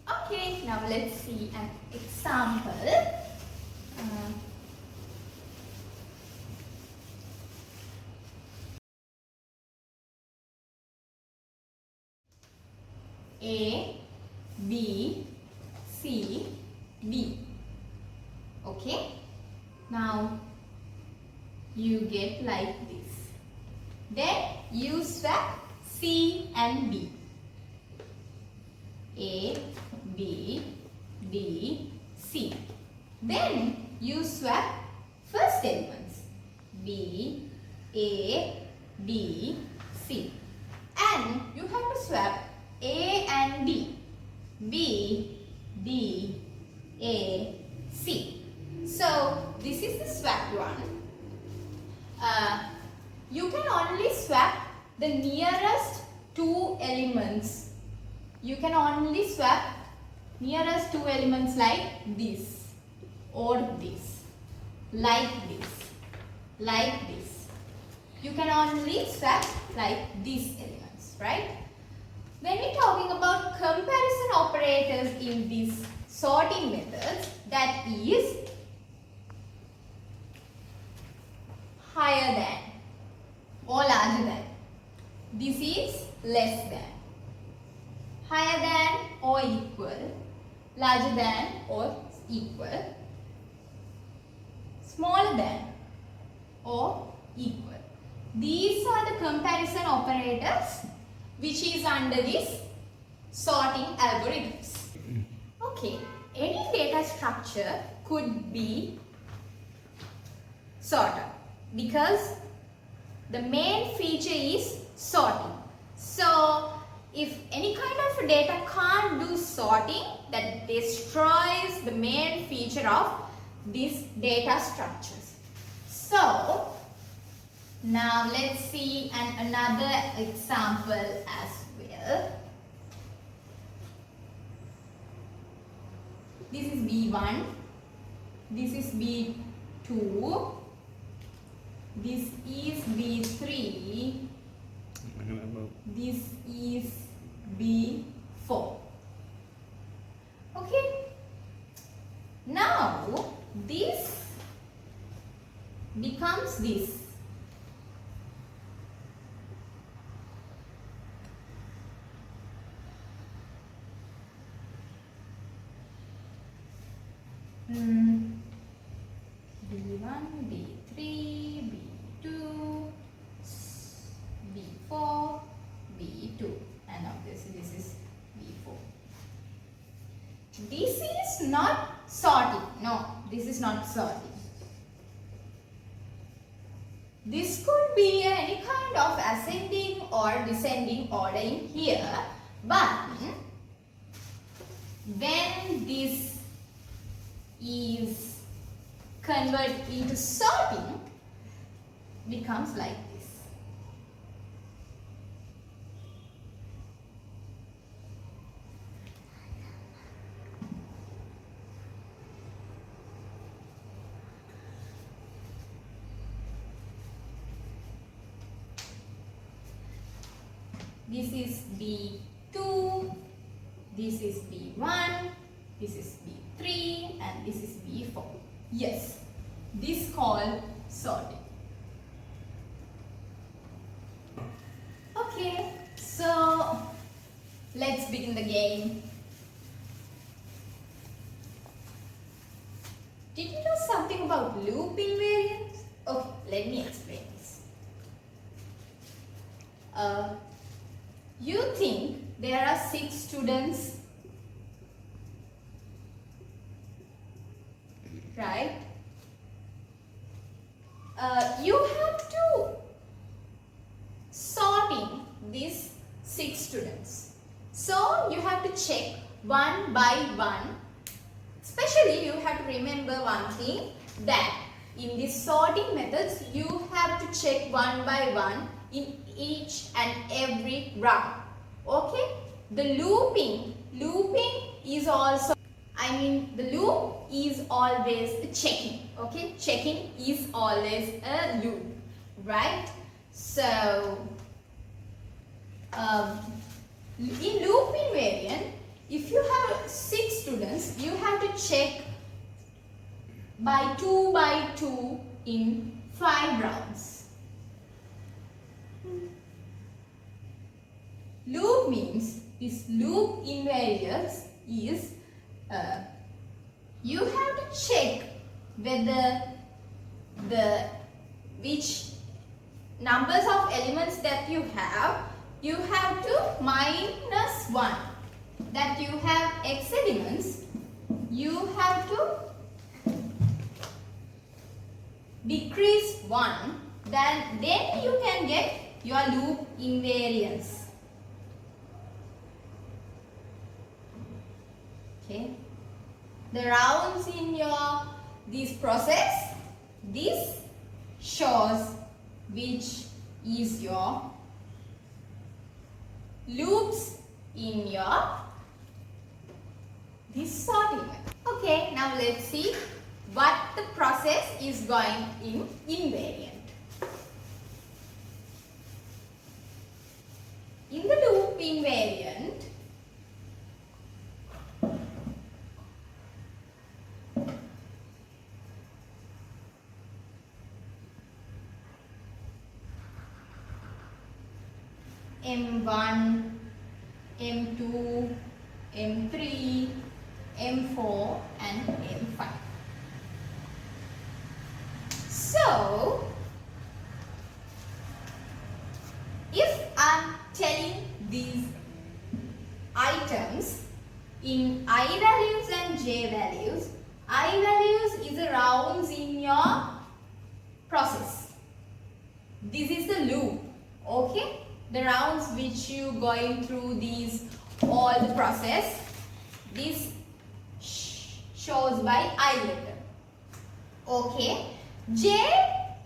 Okay, now let's see an example. A, B, C, D. Okay, now you get like this. Then you swap C and D. A, B, D, C. Then you swap first elements B, A, B, C. And you have to swap A and D. B, D, A, C. So this is the swapped one. You can only swap the nearest two elements. You can only swap nearest two elements like this or this, like this, like this. You can only swap like these elements, right? When we're talking about comparison operators in these sorting methods, that is higher than or larger than. This is less than. Higher than or equal, larger than or equal, smaller than or equal. These are the comparison operators which is under this sorting algorithms. Okay, any data structure could be sorted because the main feature is sorting. So if any kind of data can't do sorting, that destroys the main feature of these data structures. So now let's see another example as well. This is B1, this is B2, this is B3, this is B4. Okay. Now this becomes this. B1, B3, B2, B4, B2, and obviously this is B4. This is not sorting. No, this is not sorting. This could be any kind of ascending or descending order in here, but when this is converted into sorting, becomes like this. This is B2, this is B1, this is B3, and this is B4. Yes, this called sorting. Okay, so let's begin the game. Did you know something about loop invariance? Okay, let me explain this. You think there are 6 students, right? You have to sorting these 6 students. So you have to check one by one. Especially you have to remember one thing, that in these sorting methods you have to check one by one in each and every round. Okay? The looping is also, the loop is always a checking. Okay? Checking is always a loop. Right? So, in loop invariant, if you have 6 students, you have to check by 2 in 5 rounds. Loop means this loop invariance is you have to check whether which numbers of elements that you have to minus 1. That you have x elements, you have to decrease 1, then you can get your loop invariance. Okay. The rounds in this process, this shows which is your loops in this sorting method. Okay, now let's see what the process is going in invariant. In the loop invariant, M1, M2, M3, M4 and M5. So, if I am telling these items in I values and J values, I values is the rounds in your process. This is the loop, okay? The rounds which you going through these all the process, this shows by I letter. Okay, J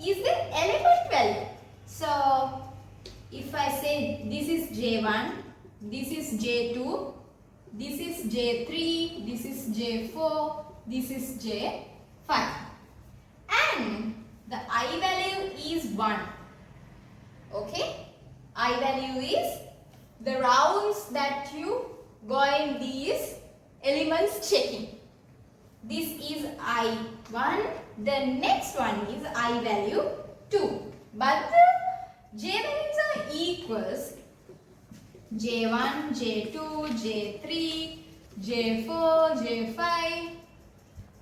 is the element value. So if I say this is J1, this is J2, this is J3, this is J4, this is J5, and the I value is 1. Okay, I value is the rounds that you go in these elements checking. This is I1, the next one is I value 2. But the J values are equals J1, J2, J3, J4, J5,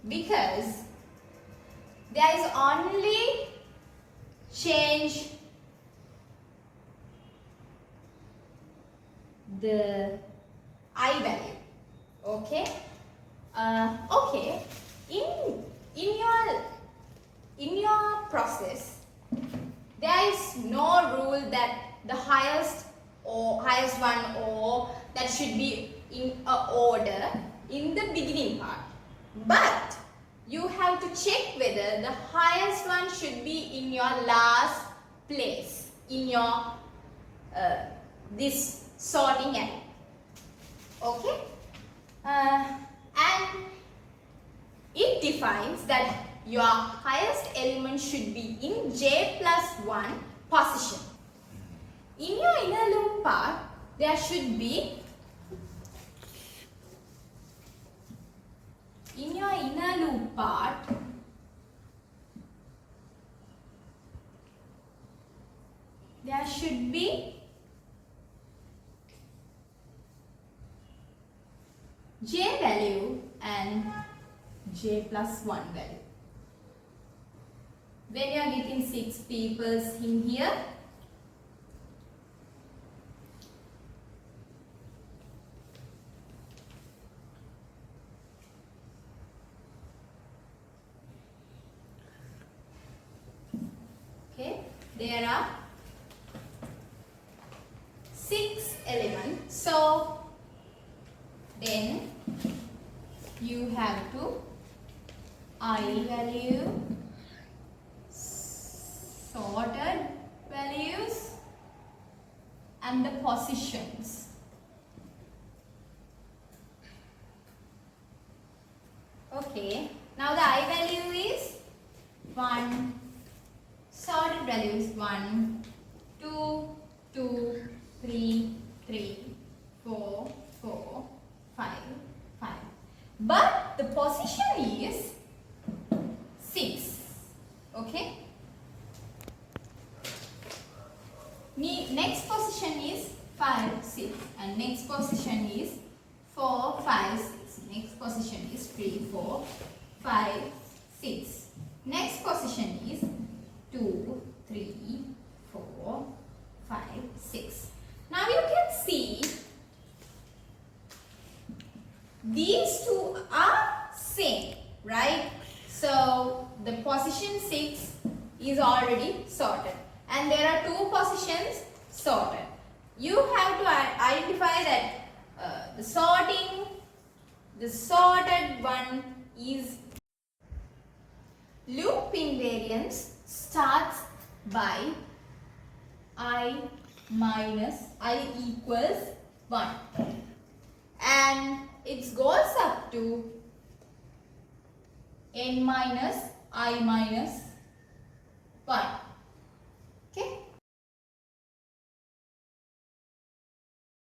because there is only change the I value. Okay. Okay. In your process, there is no rule that the highest one or that should be in a order in the beginning part. But you have to check whether the highest one should be in your last place in your this sorting array. Okay, and it defines that your highest element should be in J+1 position. In your inner loop part, there should be in your inner loop part there should be J value and J+1 value. When you are getting 6 people in here, okay, there are 6 elements. So then you have to I value, sorted values and the positions. Okay, now the I value is 1, sorted value is 1, 2, 2, 3, 3, 4, 4, 5, 6. And next position is 4, 5, 6. Next position is 3, 4, 5, 6. Next position is 2, 3, 4, 5, 6. Now you can see these two are same, right? So the position 6 is already sorted and there are two positions sorted. You have to identify that the sorted one is loop invariance starts by I equals 1 and it goes up to n minus I minus